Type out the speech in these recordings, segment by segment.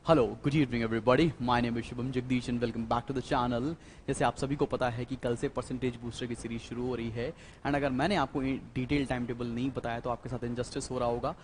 Hello good evening everybody, my name is Shubham Jagdish and welcome back to the channel. जैसे आप सभी को पता है कि कल से परसेंटेज बूस्टर की सीरीज शुरू हो रही है एंड अगर मैंने आपको डिटेल टाइम टेबल नहीं बताया तो आपके साथ इनजस्टिस हो रहा होगा।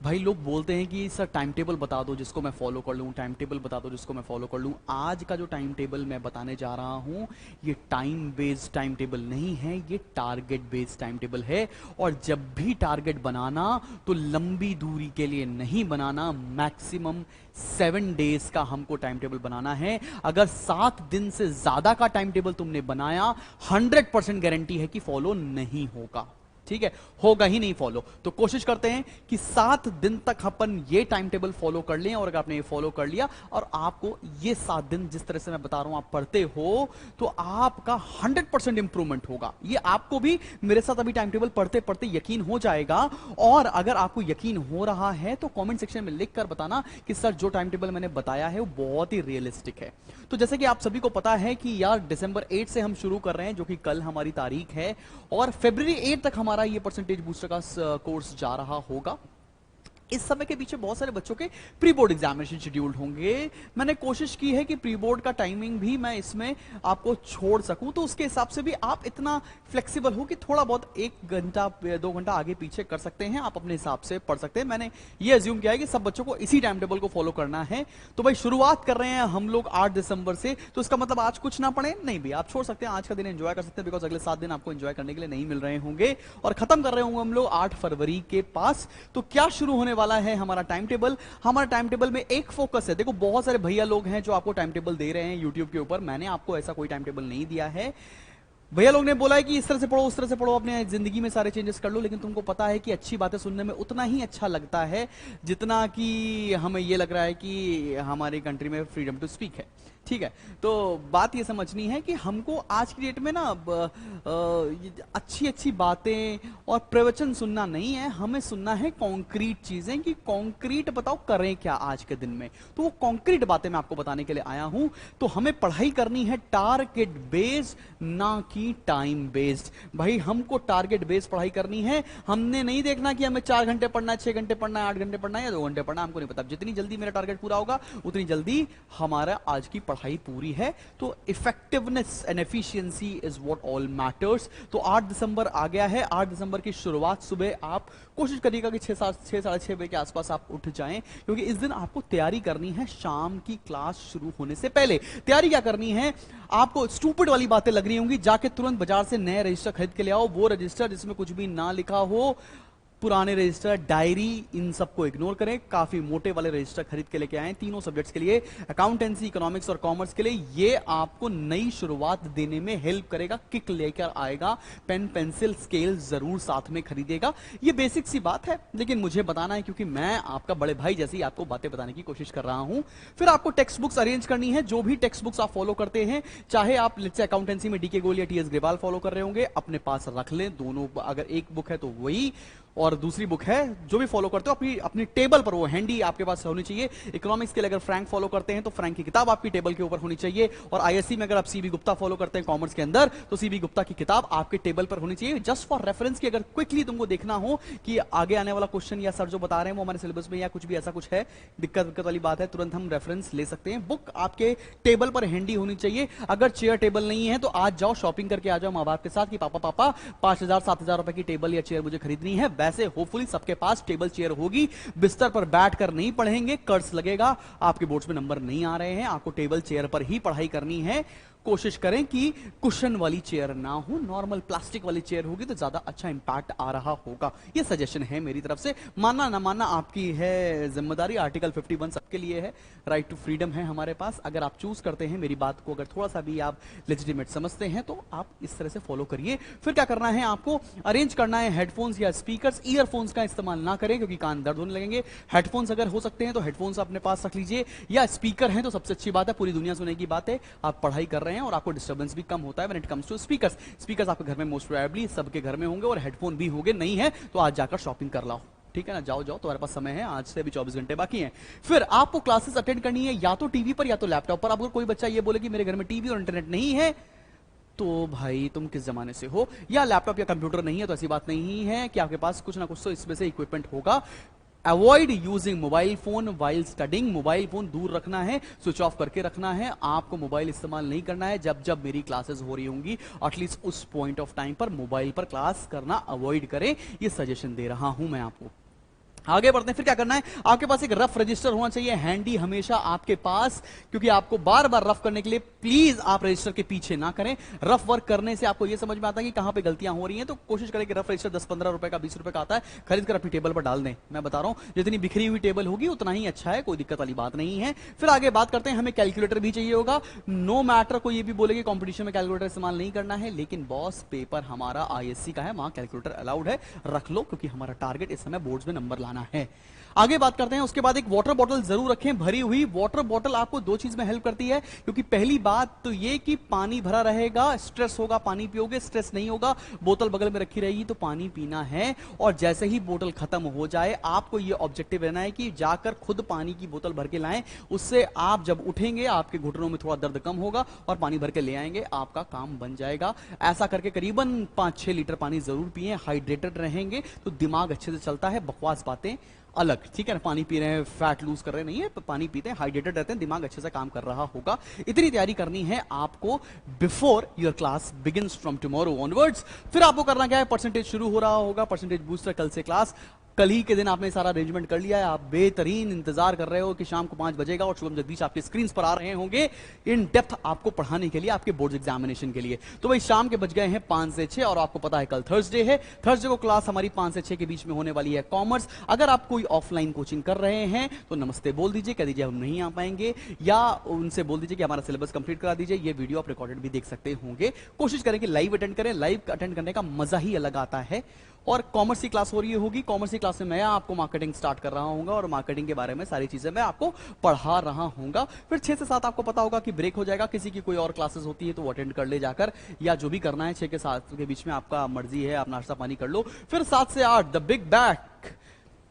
भाई लोग बोलते हैं कि सर टाइम टेबल बता दो जिसको मैं फॉलो कर लूँ, टाइम टेबल बता दो जिसको मैं फॉलो कर लूँ। आज का जो टाइम टेबल मैं बताने जा रहा हूँ ये टाइम बेस्ड टाइम टेबल नहीं है, ये टारगेट बेस्ड टाइम टेबल है। और जब भी टारगेट बनाना तो लंबी दूरी के लिए नहीं बनाना, मैक्सिमम 7 डेज का हमको टाइम टेबल बनाना है। अगर 7 दिन से ज्यादा का टाइम टेबल तुमने बनाया 100% गारंटी है कि फॉलो नहीं होगा। ठीक है, होगा ही नहीं फॉलो। तो कोशिश करते हैं कि 7 दिन तक अपन ये टाइम टेबल फॉलो कर लें। और अगर आपने ये फॉलो कर लिया और आपको ये 7 दिन जिस तरह से मैं बता रहा हूं आप पढ़ते हो तो आपका 100% इंप्रूवमेंट होगा। ये आपको भी मेरे साथ अभी टाइम टेबल पढ़ते पढ़ते यकीन हो जाएगा। और अगर आपको यकीन हो रहा है तो कमेंट सेक्शन में लिखकर बताना कि सर जो टाइम टेबल मैंने बताया है वो बहुत ही रियलिस्टिक है। तो जैसे कि आप सभी को पता है कि यार दिसंबर 8 से हम शुरू कर रहे हैं, जो कि कल हमारी तारीख है, और फरवरी 8 तक हमारा ये परसेंटेज बूस्टर का कोर्स जा रहा होगा। इस समय के पीछे बहुत सारे बच्चों के प्री बोर्ड एग्जामिनेशन शेड्यूल्ड होंगे। मैंने कोशिश की है कि प्री बोर्ड का टाइमिंग भी मैं इसमें आपको छोड़ सकूं, तो उसके हिसाब से भी आप इतना फ्लेक्सिबल हो कि थोड़ा बहुत 1 घंटा 2 घंटा आगे पीछे कर सकते हैं, आप अपने हिसाब से पढ़ सकते हैं। मैंने ये अज्यूम किया है कि सब बच्चों को इसी टाइम टेबल को फॉलो करना है। तो भाई शुरुआत कर रहे हैं हम लोग 8 दिसंबर से, तो इसका मतलब आज कुछ ना पढ़े नहीं भी, आप छोड़ सकते हैं, आज का दिन एंजॉय कर सकते हैं, बिकॉज अगले 7 दिन आपको एंजॉय करने के लिए नहीं मिल रहे होंगे। और खत्म कर रहे होंगे हम लोग 8 फरवरी के पास। तो क्या शुरू होने वाला है हमारा टाइम टेबल? हमारा टाइम टेबल में एक फोकस है। देखो बहुत सारे भैया लोग हैं जो आपको टाइम टेबल दे रहे हैं यूट्यूब के ऊपर, मैंने आपको ऐसा कोई टाइम टेबल नहीं दिया है। भैया लोग ने बोला है कि इस तरह से पढ़ो उस तरह से पढ़ो, अपने जिंदगी में सारे चेंजेस कर लो, लेकिन तुमको पता है कि अच्छी बातें सुनने में उतना ही अच्छा लगता है जितना कि हमें ये लग रहा है कि हमारी कंट्री में फ्रीडम टू स्पीक है। ठीक है, तो बात ये समझनी है कि हमको आज की डेट में ना अच्छी अच्छी बातें और प्रवचन सुनना नहीं है, हमें सुनना है कॉन्क्रीट चीजें कि कॉन्क्रीट बताओ करें क्या आज के दिन में। तो वो कॉन्क्रीट बातें मैं आपको बताने के लिए आया हूं। तो हमें पढ़ाई करनी है टारगेट बेस्ड, ना कि टाइम बेस्ड। भाई हमको टारगेट बेस्ड पढ़ाई करनी है। हमने नहीं देखना कि हमें 4 घंटे पढ़ना है, 6 घंटे पढ़ना है, 8 घंटे पढ़ना है या 2 घंटे पढ़ना है, हमको नहीं पता। जितनी जल्दी मेरा टारगेट पूरा होगा उतनी जल्दी हमारा आज की पढ़ाई पूरी है। तो effectiveness and efficiency is what all matters. तो 8 दिसंबर आ गया है। 8 दिसंबर की शुरुआत सुबह आप कोशिश करिएगा कि 6 साढ़े 6 बजे के आसपास आप उठ जाएं, क्योंकि इस दिन आपको तैयारी करनी है शाम की क्लास शुरू होने से पहले। तैयारी क्या करनी है? आपको स्टूपिड वाली बातें लग रही होंगी, जाके तुरंत बाजार से नए रजिस्टर खरीद के ले आओ। वो रजिस्टर जिसमें कुछ भी ना लिखा हो, पुराने रजिस्टर, डायरी, इन सबको इग्नोर करें। काफी मोटे वाले रजिस्टर खरीद के लेके आए तीनों सब्जेक्ट्स के लिए, अकाउंटेंसी, इकोनॉमिक्स और कॉमर्स के लिए। ये आपको नई शुरुआत देने में हेल्प करेगा, किक लेकर आएगा। पेन पेंसिल स्केल जरूर साथ में खरीदेगा। ये बेसिक सी बात है, लेकिन मुझे बताना है क्योंकि मैं आपका बड़े भाई जैसी आपको बातें बताने की कोशिश कर रहा हूं। फिर आपको टेक्स्ट बुक्स अरेंज करनी है। जो भी टेक्स्ट बुक्स आप फॉलो करते हैं, चाहे आप अकाउंटेंसी में डीके गोल या टीएस ग्रेवाल फॉलो कर रहे होंगे, अपने पास रख लें दोनों। अगर एक बुक है तो वही, और दूसरी बुक है जो भी फॉलो करते हो अपनी अपनी टेबल पर वो हैंडी आपके पास होनी चाहिए। इकोनॉमिक्स के लिए अगर फ्रैंक फॉलो करते हैं तो फ्रैंक की किताब आपकी टेबल के ऊपर होनी चाहिए। और आईएससी में अगर आप सीबी गुप्ता फॉलो करते हैं कॉमर्स के अंदर, तो सीबी गुप्ता की किताब आपके टेबल पर होनी चाहिए। जस्ट फॉर रेफरेंस की अगर क्विकली तुमको देखना हो कि आगे आने वाला क्वेश्चन या सर जो बता रहे हैं वो हमारे सिलेबस में या कुछ भी ऐसा कुछ है, दिक्कत वाली बात है, तुरंत हम रेफरेंस ले सकते हैं। बुक आपके टेबल पर हैंडी होनी चाहिए। अगर चेयर टेबल नहीं है तो आज जाओ शॉपिंग करके आ जाओ माँ बाप के साथ कि पापा 5,000-7,000 रुपए की टेबल या चेयर मुझे खरीदनी है। वैसे होपफुली के पास टेबल चेयर होगी। बिस्तर पर बैठकर नहीं पढ़ेंगे, कर्ज लगेगा, आपके बोर्ड्स में नंबर नहीं आ रहे हैं। आपको टेबल चेयर पर ही पढ़ाई करनी है। कोशिश करें कि कुशन वाली चेयर ना हो, नॉर्मल प्लास्टिक वाली चेयर होगी तो ज्यादा अच्छा इंपैक्ट आ रहा होगा। ये सजेशन है मेरी तरफ से, मानना ना मानना आपकी है जिम्मेदारी। आर्टिकल 51 सबके लिए है, राइट टू फ्रीडम है हमारे पास। अगर आप चूज करते हैं मेरी बात को, अगर थोड़ा सा भी आप लेजिटिमेट समझते हैं तो आप इस तरह से फॉलो करिए। फिर क्या करना है? आपको अरेंज करना है हेडफोन्स या स्पीकर्स। ईयरफोन्स का इस्तेमाल ना करें क्योंकि कान दर्द होने लगेंगे। हेडफोन्स अगर हो सकते हैं तो हेडफोन्स अपने पास रख लीजिए, या स्पीकर हैं तो सबसे अच्छी बात है, पूरी दुनिया सुने की बात है, आप पढ़ाई कर रहे हैं और आपको डिस्टर्बेंस भी कम होता है when it comes to speakers. Speakers आपके घर में मोस्ट प्रोबेबली सबके घर में होंगे और हेडफोन भी होंगे। नहीं है तो आज जाकर शॉपिंग कर लाओ, ठीक है ना? जाओ जाओ, तुम्हारे पास समय है, आज से अभी 24 घंटे बाकी हैं। फिर आपको क्लासेस अटेंड करनी है या तो टीवी पर या तो लैपटॉप पर। अगर कोई बच्चा ये बोले कि मेरे घर में टीवी और इंटरनेट नहीं है, तो भाई तुम किस जमाने से हो? या लैपटॉप या कंप्यूटर नहीं है तो ऐसी बात नहीं है कि आपके पास कुछ ना कुछ तो इसमें से इक्विपमेंट होगा। Avoid using mobile phone while studying. Mobile phone दूर रखना है, स्विच ऑफ करके रखना है, आपको मोबाइल इस्तेमाल नहीं करना है जब जब मेरी क्लासेस हो रही होंगी। एटलीस्ट उस पॉइंट ऑफ टाइम पर मोबाइल पर क्लास करना अवॉइड करें, ये सजेशन दे रहा हूं मैं आपको। आगे बढ़ते हैं, फिर क्या करना है, आपके पास एक रफ रजिस्टर होना चाहिए हैंडी हमेशा आपके पास, क्योंकि आपको बार बार रफ करने के लिए प्लीज आप रजिस्टर के पीछे ना करें। रफ वर्क करने से आपको यह समझ में आता है कि कहां पे गलतियां हो रही हैं, तो कोशिश करें कि रफ रजिस्टर 10-15 रुपए का 20 रुपए का आता है, खरीद कर अपनी टेबल पर डाल दें। मैं बता रहा हूं जितनी बिखरी हुई टेबल होगी उतना ही अच्छा है, कोई दिक्कत वाली बात नहीं है। फिर आगे बात करते हैं, हमें कैलकुलेटर भी चाहिए होगा। नो मैटर कोई ये भी बोलेगी कंपटीशन में कैलकुलेटर इस्तेमाल नहीं करना है, लेकिन बॉस पेपर हमारा आईएससी का है, वहां कैलकुलेटर अलाउड है, रख लो, क्योंकि हमारा टारगेट इस समय बोर्ड्स में नंबर लाना है। आगे बात करते हैं, उसके बाद एक वाटर बॉटल जरूर रखें भरी हुई। वाटर बॉटल आपको दो चीज में हेल्प करती है, क्योंकि पहली बात तो ये कि पानी भरा रहेगा, स्ट्रेस होगा पानी पियोगे, स्ट्रेस नहीं होगा, बोतल बगल में रखी रहेगी तो पानी पीना है। और जैसे ही बोतल खत्म हो जाए आपको ये ऑब्जेक्टिव रहना है कि जाकर खुद पानी की बोतल भर के लाएं, उससे आप जब उठेंगे आपके घुटनों में थोड़ा दर्द कम होगा और पानी भर के ले आएंगे, आपका काम बन जाएगा। ऐसा करके करीबन 5-6 लीटर पानी जरूर पिएं, हाइड्रेटेड रहेंगे तो दिमाग अच्छे से चलता है। बकवास बातें अलग, ठीक है ना, पानी पी रहे हैं, फैट लूज कर रहे नहीं है, पानी पीते हैं, हाइड्रेटेड रहते हैं, दिमाग अच्छे से काम कर रहा होगा। इतनी तैयारी करनी है आपको before your class begins from tomorrow onwards. फिर आपको करना क्या है, परसेंटेज शुरू हो रहा होगा, परसेंटेज बूस्टर कल से क्लास, कल ही के दिन आपने सारा अरेंजमेंट कर लिया है, आप बेहतरीन इंतजार कर रहे हो कि शाम को 5 बजेगा और शुभम जगदीश आपके स्क्रीन पर आ रहे होंगे इन डेप्थ आपको पढ़ाने के लिए, आपके बोर्ड एग्जामिनेशन के लिए। तो भाई शाम के बज गए हैं 5 से 6 और आपको पता है कल थर्सडे है, थर्सडे को क्लास हमारी 5 से 6 के बीच में होने वाली है कॉमर्स। अगर आप कोई ऑफलाइन कोचिंग कर रहे हैं तो नमस्ते बोल दीजिए, कह दीजिए हम नहीं आ पाएंगे, या उनसे बोल दीजिए कि हमारा सिलेबस कंप्लीट करा दीजिए। ये वीडियो आप रिकॉर्डेड भी देख सकते होंगे। कोशिश करें कि लाइव अटेंड करें, लाइव अटेंड करने का मजा ही अलग आता है। और कॉमर्स की क्लास हो रही होगी, कॉमर्स की क्लास में मैं आपको मार्केटिंग स्टार्ट कर रहा हूंगा और मार्केटिंग के बारे में सारी चीजें मैं आपको पढ़ा रहा हूंगा। फिर 6 से 7 आपको पता होगा कि ब्रेक हो जाएगा, किसी की कोई और क्लासेस होती है तो वो अटेंड कर ले जाकर, या जो भी करना है 6 के 7 के बीच में आपका मर्जी है, आप नाश्ता पानी कर लो। फिर 7 से 8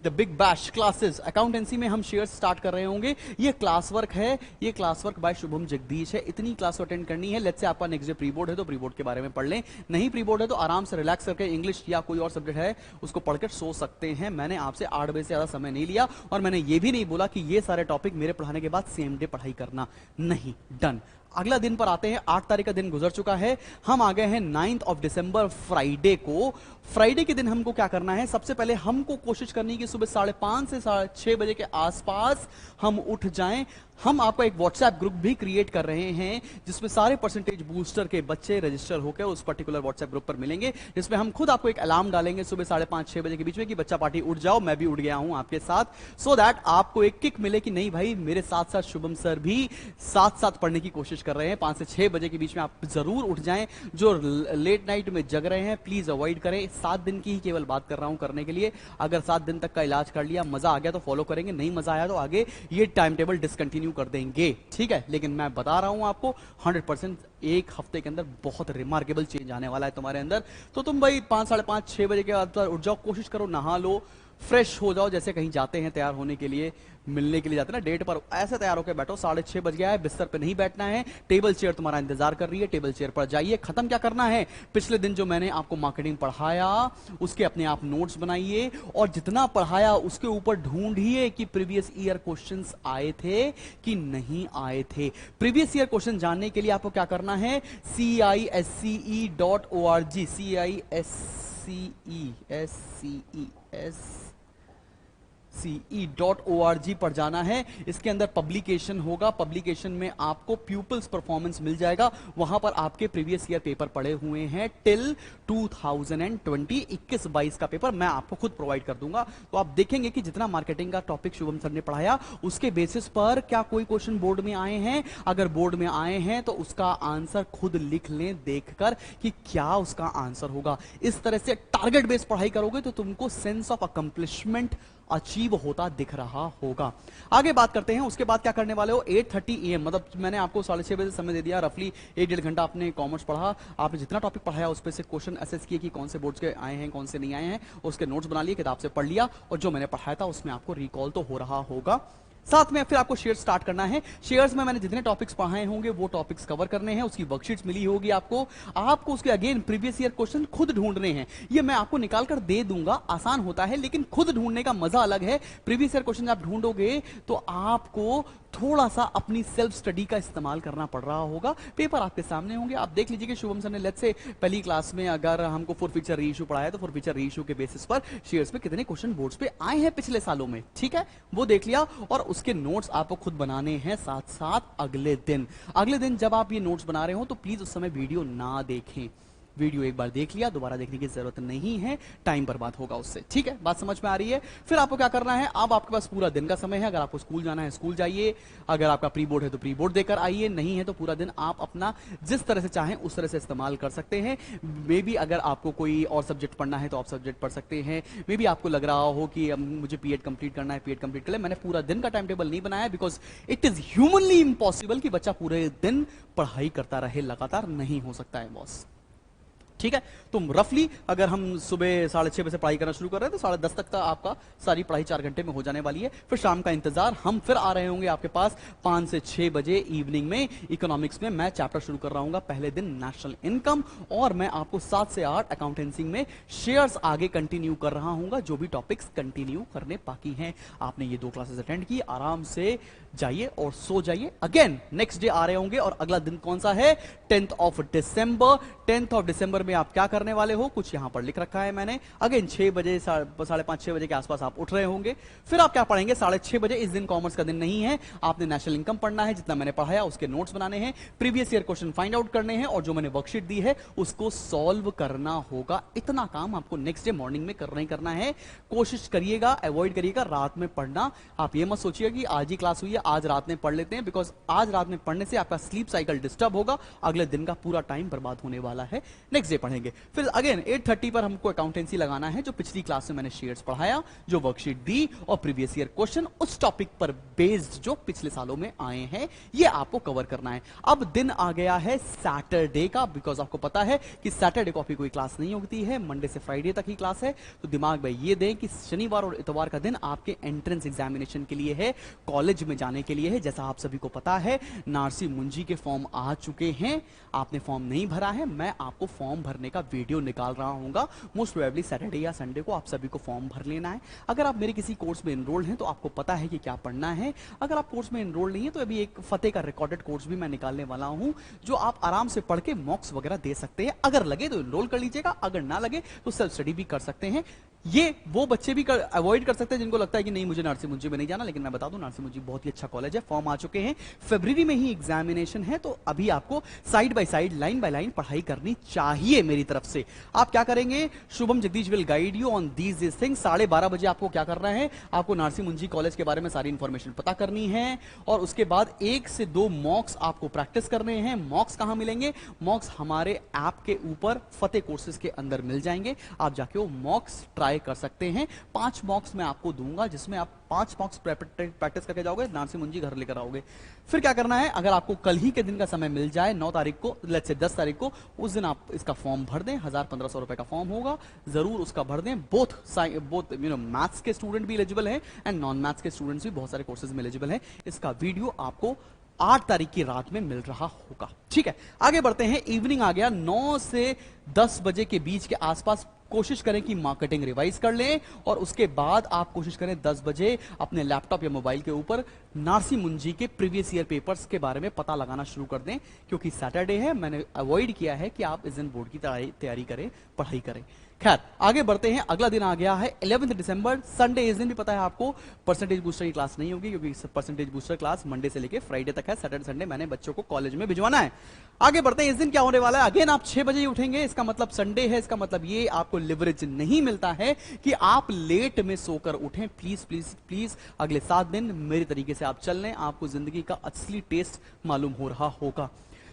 the big bash classes, accountancy में हम शेयर स्टार्ट कर रहे होंगे। ये क्लास वर्क है, ये class work by Shubham Jagdish है, इतनी क्लास अटेंड करनी है। लेट्स से आपका नेक्स्ट डे प्री बोर्ड है तो प्री बोर्ड के बारे में पढ़ लें, नहीं प्री बोर्ड है तो आराम से रिलैक्स करके इंग्लिश या कोई और सब्जेक्ट है उसको पढ़कर सो सकते हैं। मैंने आपसे 8 बजे से ज्यादा समय नहीं लिया और मैंने ये भी नहीं बोला कि ये सारे टॉपिक मेरे पढ़ाने के बाद सेम डे पढ़ाई करना, नहीं, डन। अगला दिन पर आते हैं, 8 तारीख का दिन गुजर चुका है, हम आ गए हैं 9 दिसंबर फ्राइडे को। फ्राइडे के दिन हमको क्या करना है, सबसे पहले हमको कोशिश करनी है कि सुबह 5:30 से 6:30 बजे के आसपास हम उठ जाएं। हम आपका एक व्हाट्सएप ग्रुप भी क्रिएट कर रहे हैं जिसमें सारे परसेंटेज बूस्टर के बच्चे रजिस्टर होकर उस पर्टिकुलर व्हाट्सएप ग्रुप पर मिलेंगे, जिसमें हम खुद आपको एक अलार्म डालेंगे सुबह 5:30-6 बजे के बीच में कि बच्चा पार्टी उठ जाओ, मैं भी उठ गया हूं आपके साथ, सो दैट आपको एक किक मिले कि नहीं भाई मेरे साथ साथ शुभम सर भी साथ साथ पढ़ने की कोशिश कर रहे हैं। 5 से 6 बजे के बीच में आप जरूर उठ जाएं। जो लेट नाइट में जग रहे हैं प्लीज अवॉइड करें। 7 दिन की ही केवल बात कर रहा हूं करने के लिए। अगर 7 दिन तक का इलाज कर लिया, मजा आ गया तो फॉलो करेंगे, नहीं मजा आया तो आगे ये टाइम टेबल डिसकंटिन्यू कर देंगे, ठीक है। लेकिन मैं बता रहा हूं आपको 100% एक हफ्ते के अंदर बहुत रिमार्केबल चेंज आने वाला है तुम्हारे अंदर। तो तुम भाई 5, 5:30, 6 बजे के बाद उठ जाओ, कोशिश करो नहा लो, फ्रेश हो जाओ, जैसे कहीं जाते हैं तैयार होने के लिए, मिलने के लिए जाते हैं ना डेट पर, ऐसे तैयार होकर बैठो। 6:30 बज गया है, बिस्तर पे नहीं बैठना है, टेबल चेयर तुम्हारा इंतजार कर रही है, टेबल चेयर पर जाइए। खत्म क्या करना है, पिछले दिन जो मैंने आपको मार्केटिंग पढ़ाया उसके अपने आप नोट्स बनाइए और जितना पढ़ाया उसके ऊपर ढूंढिए कि प्रीवियस ईयर क्वेश्चंस आए थे कि नहीं आए थे। प्रीवियस ईयर क्वेश्चन जानने के लिए आपको क्या करना है, CISCE.org, CISCE.org पर जाना है। इसके अंदर पब्लिकेशन होगा, पब्लिकेशन में आपको प्यूपल्स परफॉर्मेंस मिल जाएगा, वहां पर आपके प्रीवियस ईयर पेपर पड़े हुए हैं टिल 2020, 21-22 का पेपर मैं आपको खुद प्रोवाइड कर दूंगा। तो आप देखेंगे कि जितना मार्केटिंग का टॉपिक शुभम सर ने पढ़ाया उसके बेसिस पर क्या कोई क्वेश्चन बोर्ड में आए हैं, अगर बोर्ड में आए हैं तो उसका आंसर खुद लिख लें देखकर कि क्या उसका आंसर होगा। इस तरह से टारगेट बेस्ड पढ़ाई करोगे तो तुमको सेंस ऑफ अकम्प्लिशमेंट अचीव होता दिख रहा होगा। आगे बात करते हैं, उसके बाद क्या करने वाले हो, 8:30 AM, मतलब मैंने आपको 6:30 बजे समय दे दिया, रफली 1-1.5 घंटा आपने कॉमर्स पढ़ा, आपने जितना टॉपिक पढ़ाया उस पर से क्वेश्चन असेस किए कि कौन से बोर्ड्स के आए हैं कौन से नहीं आए हैं, उसके नोट्स बना लिए, किताब से पढ़ लिया और जो मैंने पढ़ाया था उसमें आपको रिकॉल तो हो रहा होगा। साथ में फिर आपको शेयर स्टार्ट करना है। शेयर्स में मैंने जितने टॉपिक्स पढ़ाए होंगे वो टॉपिक्स कवर करने हैं, उसकी वर्कशीट्स मिली होगी आपको उसके अगेन प्रीवियस ईयर क्वेश्चन खुद ढूंढने हैं। ये मैं आपको निकाल कर दे दूंगा, आसान होता है, लेकिन खुद ढूंढने का मजा अलग है। प्रीवियस ईयर क्वेश्चन आप ढूंढोगे तो आपको थोड़ा सा अपनी सेल्फ स्टडी का इस्तेमाल करना पड़ रहा होगा। पेपर आपके सामने होंगे, आप देख लीजिए कि शुभम सर ने लेट्स से पहली क्लास में अगर हमको फॉरफीचर रीइश्यू पढ़ाया तो फॉरफीचर रीइश्यू के बेसिस पर शेयर्स में कितने क्वेश्चन बोर्ड्स पे आए हैं पिछले सालों में, ठीक है, वो देख लिया। और उसके नोट्स आपको खुद बनाने हैं साथ साथ अगले दिन जब आप ये नोट्स बना रहे हो तो प्लीज उस समय वीडियो ना देखें। वीडियो एक बार देख लिया, दोबारा देखने की जरूरत नहीं है, टाइम बर्बाद होगा उससे, ठीक है, बात समझ में आ रही है। फिर आपको क्या करना है, अब आपके पास पूरा दिन का समय है। अगर आपको स्कूल जाना है स्कूल जाइए, अगर आपका प्री बोर्ड है तो प्री बोर्ड देकर आइए, नहीं है तो पूरा दिन आप अपना जिस तरह से चाहें उस तरह से इस्तेमाल कर सकते हैं। मे बी अगर आपको कोई और सब्जेक्ट पढ़ना है तो आप सब्जेक्ट पढ़ सकते हैं। मे बी आपको लग रहा हो कि मुझे पीएड कंप्लीट करना है, पीएड कंप्लीट कर ले। मैंने पूरा दिन का टाइम टेबल नहीं बनाया because it is humanly impossible कि बच्चा पूरे दिन पढ़ाई करता रहे, लगातार नहीं हो सकता है बॉस, ठीक है। तो रफली अगर हम सुबह 6:30 बजे पढ़ाई करना शुरू कर रहे हैं तो 10:30 तक आपका सारी पढ़ाई 4 घंटे में हो जाने वाली है। फिर शाम का इंतजार, हम फिर आ रहे होंगे आपके पास 5 से 6 बजे इवनिंग में। इकोनॉमिक्स में मैं चैप्टर शुरू कर रहा हूँ पहले दिन नेशनल इनकम, और मैं आपको 7 से 8 अकाउंटेंसी में शेयर्स आगे कंटिन्यू कर रहा हूँ, जो भी टॉपिक्स कंटिन्यू करने बाकी हैं। आपने ये 2 क्लासेस अटेंड की, आराम से जाइए और सो जाइए। अगेन नेक्स्ट डे आ रहे होंगे और अगला दिन कौन सा है, 10th of December. 10th of December में आप क्या करने वाले हो, कुछ यहां पर लिख रखा है मैंने। अगेन 6 बजे 5:30 6 बजे के आसपास आप उठ रहे होंगे। फिर आप क्या पढ़ेंगे 6:30 बजे। इस दिन कॉमर्स का दिन नहीं है, आपने नेशनल इनकम पढ़ना है, जितना मैंने पढ़ाया उसके नोट्स बनाने हैं, previous year question find out करने हैं, और जो मैंने वर्कशीट दी है उसको सॉल्व करना होगा। इतना काम आपको नेक्स्ट डे मॉर्निंग में करना ही करना है। कोशिश करिएगा, अवॉइड करिएगा रात में पढ़ना। आप ये मत सोचिएगा कि आज ही क्लास हुई है आज रात में पढ़ लेते हैं, बिकॉज आज रात में पढ़ने से आपका स्लीप साइकिल डिस्टर्ब होगा, अगले दिन का पूरा टाइम बर्बाद होने वाला है। नेक्स्ट डे पढ़ेंगे। फिर अगेन 8:30 पर हमको अकाउंटेंसी लगाना है, जो पिछली क्लास में मैंने शेयर्स पढ़ाया, जो वर्कशीट दी, और प्रीवियस ईयर क्वेश्चन उस टॉपिक पर बेस्ड जो पिछले सालों में आए हैं, ये आपको कवर करना है। अब दिन आ गया है सैटरडे का, बिकॉज आपको पता है कि सैटरडे को आपकी कोई क्लास नहीं होती है, मंडे से फ्राइडे तक ही क्लास है। तो दिमाग में ये दें कि शनिवार और इतवार का दिन आपके एंट्रेंस एग्जामिनेशन के लिए है, कॉलेज में जाने के लिए है। जैसा आप सभी को पता है नारसी मुंजी के फॉर्म आ चुके हैं, आपने फॉर्म नहीं भरा है, मैं आपको फॉर्म भरने का वीडियो निकाल रहा हूँ। मोस्ट प्रोबेबली सैटरडे या संडे को आप सभी को फॉर्म भर लेना है। अगर आप मेरे किसी कोर्स में एनरोल्ड हैं तो आपको पता है कि क्या पढ़ना है। अगर आप कोर्स में एनरोल्ड नहीं है तो अभी एक फतेह का रिकॉर्डेड कोर्स भी मैं निकालने वाला हूं, जो आप आराम से पढ़ के मॉक्स वगैरह दे सकते हैं। अगर लगे तो एनरोल कर लीजिएगा, अगर ना लगे तो सेल्फ स्टडी भी कर सकते हैं। ये वो बच्चे भी अवॉइड कर सकते हैं जिनको लगता है कि नहीं मुझे नारसी मुंजी में नहीं जाना, लेकिन मैं बता दूं नारसी मुंजी बहुत ही अच्छा कॉलेज है। फॉर्म आ चुके हैं, फरवरी में ही एग्जामिनेशन है, तो अभी आपको side by side line by line पढ़ाई करनी चाहिए मेरी तरफ से। आप क्या करेंगे, Shubham Jagdish will guide you on these things. 12:30 बजे आपको क्या करना है, आपको नारसी मुंजी कॉलेज के बारे में सारी इंफॉर्मेशन पता करनी है, और उसके बाद 1 से 2 मॉक्स आपको प्रैक्टिस करने हैं। मॉक्स कहां मिलेंगे, मॉक्स हमारे ऐप के ऊपर फतेह कोर्सेज के अंदर मिल जाएंगे, आप जाके वो मॉक्स ट्राई कर सकते हैं। 5 मॉक्स मैं आपको दूंगा, जिसमें आप 5 मॉक्स प्रैक्टिस करके जाओगे, नारसी मुंजी घर लेकर आओगे। फिर क्या करना है, अगर आपको कल ही के दिन का समय मिल जाए 9 तारीख को, लेट्स से 10 तारीख को, उस दिन आप इसका फॉर्म भर दें। 1000-1500 रुपए का फॉर्म होगा, जरूर उसका भर दें। बोथ मैथ्स के स्टूडेंट भी एलिजिबल हैं एंड नॉन मैथ्स के स्टूडेंट्स भी बहुत सारे कोर्सेज में एलिजिबल हैं। इसका वीडियो आपको 8 तारीख की रात में मिल रहा होगा, ठीक है। आगे बढ़ते हैं, इवनिंग आ गया, 9 से 10 बजे के बीच के आसपास कोशिश करें कि मार्केटिंग रिवाइज कर लें, और उसके बाद आप कोशिश करें 10 बजे अपने लैपटॉप या मोबाइल के ऊपर नारसी मुंजी के प्रीवियस ईयर पेपर्स के बारे में पता लगाना शुरू कर दें, क्योंकि सैटरडे है। मैंने अवॉइड किया है कि आप इस दिन बोर्ड की तैयारी करें, पढ़ाई करें। खैर आगे बढ़ते हैं, अगला दिन आ गया है 11 दिसंबर, संडे। इस दिन भी पता है आपको परसेंटेज बूस्टर की क्लास नहीं होगी, क्योंकि परसेंटेज बूस्टर क्लास मंडे से लेकर फ्राइडे तक है। सैटरडे संडे मैंने बच्चों को कॉलेज में भिजवाना है। आगे बढ़ते हैं, इस दिन क्या होने वाला है, अगेन आप 6 बजे ही उठेंगे, इसका मतलब संडे है, इसका मतलब ये आपको लिवरेज नहीं मिलता है कि आप लेट में सोकर उठें। प्लीज प्लीज प्लीज अगले 7 दिन मेरे तरीके से आप चल लें, आपको जिंदगी का असली टेस्ट मालूम हो रहा होगा।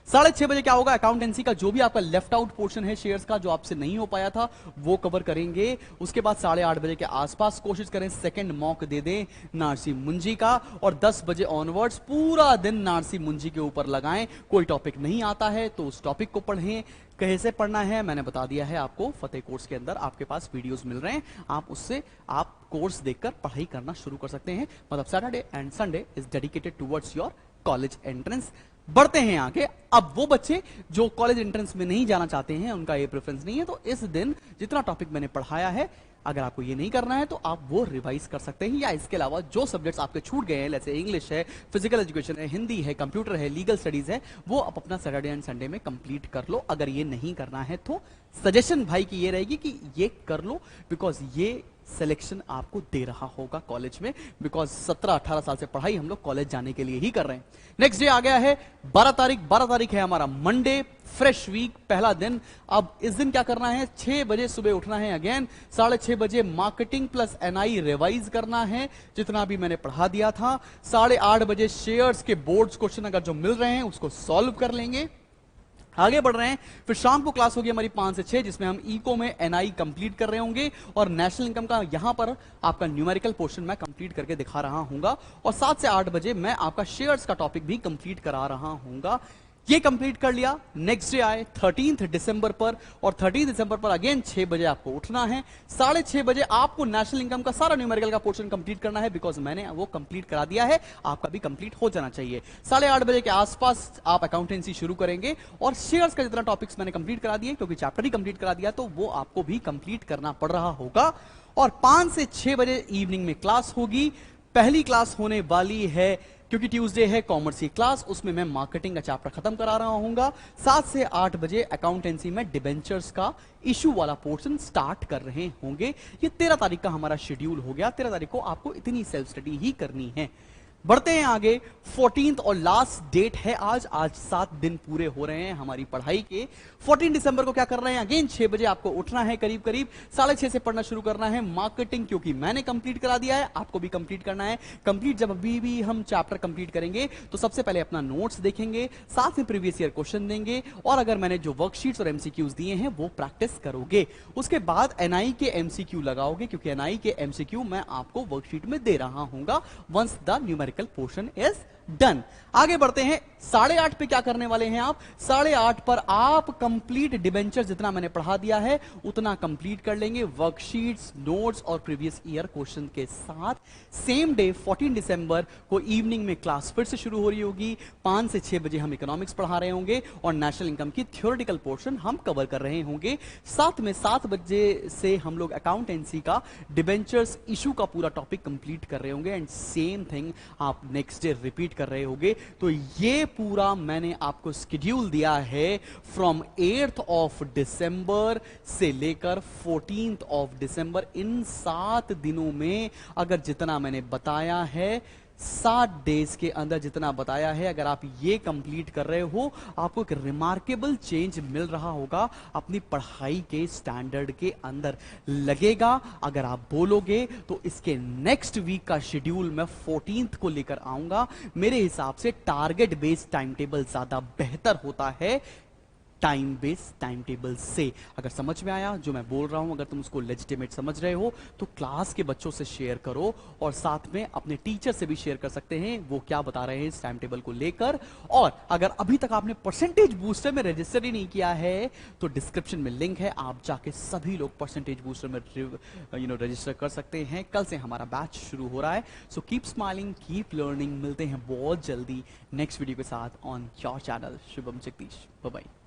6:30 बजे क्या होगा, अकाउंटेंसी का जो भी आपका लेफ्ट आउट पोर्शन है शेयर्स का, जो आपसे नहीं हो पाया था, वो कवर करेंगे। उसके बाद 8:30 बजे के आसपास कोशिश करें सेकंड मॉक दे दें नारसी मुंजी का, और 10 बजे ऑनवर्ड्स पूरा दिन नारसी मुंजी के ऊपर लगाएं। कोई टॉपिक नहीं आता है तो उस टॉपिक को पढ़ें। कैसे पढ़ना है मैंने बता दिया है आपको, फतेह कोर्स के अंदर आपके पास वीडियोस मिल रहे हैं, आप उससे आप कोर्स देखकर पढ़ाई करना शुरू कर सकते हैं। मतलब Saturday and Sunday is dedicated towards your college entrance. बढ़ते हैं आगे। अब वो बच्चे जो कॉलेज एंट्रेंस में नहीं जाना चाहते हैं, उनका ये प्रेफरेंस नहीं है, तो इस दिन जितना टॉपिक मैंने पढ़ाया है, अगर आपको ये नहीं करना है तो आप वो रिवाइज कर सकते हैं, या इसके अलावा जो सब्जेक्ट्स आपके छूट गए हैं, जैसे इंग्लिश है, फिजिकल एजुकेशन है, हिंदी है, कंप्यूटर है, लीगल स्टडीज है, वो आप अपना सैटरडे एंड संडे में कंप्लीट कर लो। अगर ये नहीं करना है तो सजेशन भाई की ये रहेगी कि ये कर लो, बिकॉज ये सिलेक्शन आपको दे रहा होगा कॉलेज में, बिकॉज 17-18 साल से पढ़ाई हम लोग कॉलेज जाने के लिए ही कर रहे हैं। नेक्स्ट डे आ गया है 12 तारीख। 12 तारीख है हमारा मंडे, फ्रेश वीक, पहला दिन। अब इस दिन क्या करना है, 6 बजे सुबह उठना है अगेन, 6:30 बजे मार्केटिंग प्लस एनआई रिवाइज करना है, जितना भी मैंने पढ़ा दिया था। 8:30 बजे शेयर्स के बोर्ड्स क्वेश्चन अगर जो मिल रहे हैं उसको सॉल्व कर लेंगे, आगे बढ़ रहे हैं। फिर शाम को क्लास होगी हमारी 5 से 6, जिसमें हम इको में एनआई कंप्लीट कर रहे होंगे, और नेशनल इनकम का यहां पर आपका न्यूमेरिकल पोर्शन मैं कंप्लीट करके दिखा रहा हूंगा, और 7 से 8 बजे मैं आपका शेयर्स का टॉपिक भी कंप्लीट करा रहा हूंगा। ये कंप्लीट कर लिया। नेक्स्ट डे आए 13 दिसंबर पर, और 13 दिसंबर पर अगेन 6 बजे आपको उठना है। 6:30 बजे आपको नेशनल इनकम का सारा न्यूमेरिकल का पोर्शन कंप्लीट करना है, बिकॉज मैंने वो कंप्लीट करा दिया है, आपका भी कंप्लीट हो जाना चाहिए। 8:30 बजे के आसपास आप अकाउंटेंसी शुरू करेंगे, और शेयर्स का जितना टॉपिक्स मैंने कंप्लीट करा दिए, क्योंकि चैप्टर ही कंप्लीट करा दिया, तो वो आपको भी कंप्लीट करना पड़ रहा होगा। और 5 से 6 बजे इवनिंग में क्लास होगी। पहली क्लास होने वाली है, क्योंकि ट्यूसडे है, कॉमर्स की क्लास, उसमें मैं मार्केटिंग का चैप्टर खत्म करा रहा हूंगा। 7 से 8 बजे अकाउंटेंसी में डिबेंचर्स का इशू वाला पोर्शन स्टार्ट कर रहे होंगे। ये 13 तारीख का हमारा शेड्यूल हो गया। 13 तारीख को आपको इतनी सेल्फ स्टडी ही करनी है। बढ़ते हैं आगे। 14 और लास्ट डेट है आज 7 दिन पूरे हो रहे हैं हमारी पढ़ाई के। 14 दिसंबर को क्या कर रहे हैं, अगेन 6 बजे आपको उठना है, करीब 6:30 से पढ़ना शुरू करना है मार्केटिंग, क्योंकि मैंने कंप्लीट करा दिया है, आपको भी कंप्लीट करना है। कंप्लीट जब अभी भी हम चैप्टर कंप्लीट करेंगे तो सबसे पहले अपना नोट्स देखेंगे, साथ में प्रीवियस ईयर क्वेश्चन देंगे, और अगर मैंने जो वर्कशीट्स और एमसीक्यूज दिए हैं वो प्रैक्टिस करोगे। उसके बाद एनआई के एमसीक्यू लगाओगे, क्योंकि एनआई के एमसीक्यू मैं आपको वर्कशीट में दे रहा हूंगा once the numerical portion is done. आगे बढ़ते हैं। 8:30 पे क्या करने वाले हैं आप, 8:30 पर आप कंप्लीट डिबेंचर जितना मैंने पढ़ा दिया है उतना कंप्लीट कर लेंगे, वर्कशीट्स, नोट्स और प्रीवियस ईयर क्वेश्चन के साथ। सेम डे 14 दिसंबर को इवनिंग में क्लास फिर से शुरू हो रही होगी। 5 से 6 बजे हम इकोनॉमिक्स पढ़ा रहे होंगे, और नेशनल इनकम की थ्योरेटिकल पोर्शन हम कवर कर रहे होंगे। साथ में 7 बजे से हम लोग अकाउंटेंसी का डिबेंचर्स इशू का पूरा टॉपिक कंप्लीट कर रहे होंगे, एंड सेम थिंग आप नेक्स्ट डे रिपीट कर रहे होंगे। तो ये पूरा मैंने आपको शेड्यूल दिया है फ्रॉम 8th ऑफ दिसंबर से लेकर 14th ऑफ दिसंबर। इन 7 दिनों में अगर जितना मैंने बताया है, 7 डेज के अंदर जितना बताया है, अगर आप ये कंप्लीट कर रहे हो, आपको एक रिमार्केबल चेंज मिल रहा होगा अपनी पढ़ाई के स्टैंडर्ड के अंदर। लगेगा अगर आप बोलोगे तो इसके नेक्स्ट वीक का शेड्यूल मैं 14th को लेकर आऊंगा। मेरे हिसाब से टारगेट बेस्ड टाइम टेबल ज्यादा बेहतर होता है टाइम बेस्ड टाइम टेबल से। अगर समझ में आया जो मैं बोल रहा हूं, अगर तुम उसको लेजिटिमेट समझ रहे हो, तो क्लास के बच्चों से शेयर करो, और साथ में अपने टीचर से भी शेयर कर सकते हैं वो क्या बता रहे हैं इस टाइम टेबल को लेकर। और अगर अभी तक आपने परसेंटेज बूस्टर में रजिस्टर ही नहीं किया है, तो डिस्क्रिप्शन में लिंक है, आप जाके सभी लोग परसेंटेज बूस्टर में रजिस्टर कर सकते हैं। कल से हमारा बैच शुरू हो रहा है। So keep smiling, keep learning. मिलते हैं बहुत जल्दी नेक्स्ट वीडियो के साथ on your channel Shubham Jagdish. Bye bye.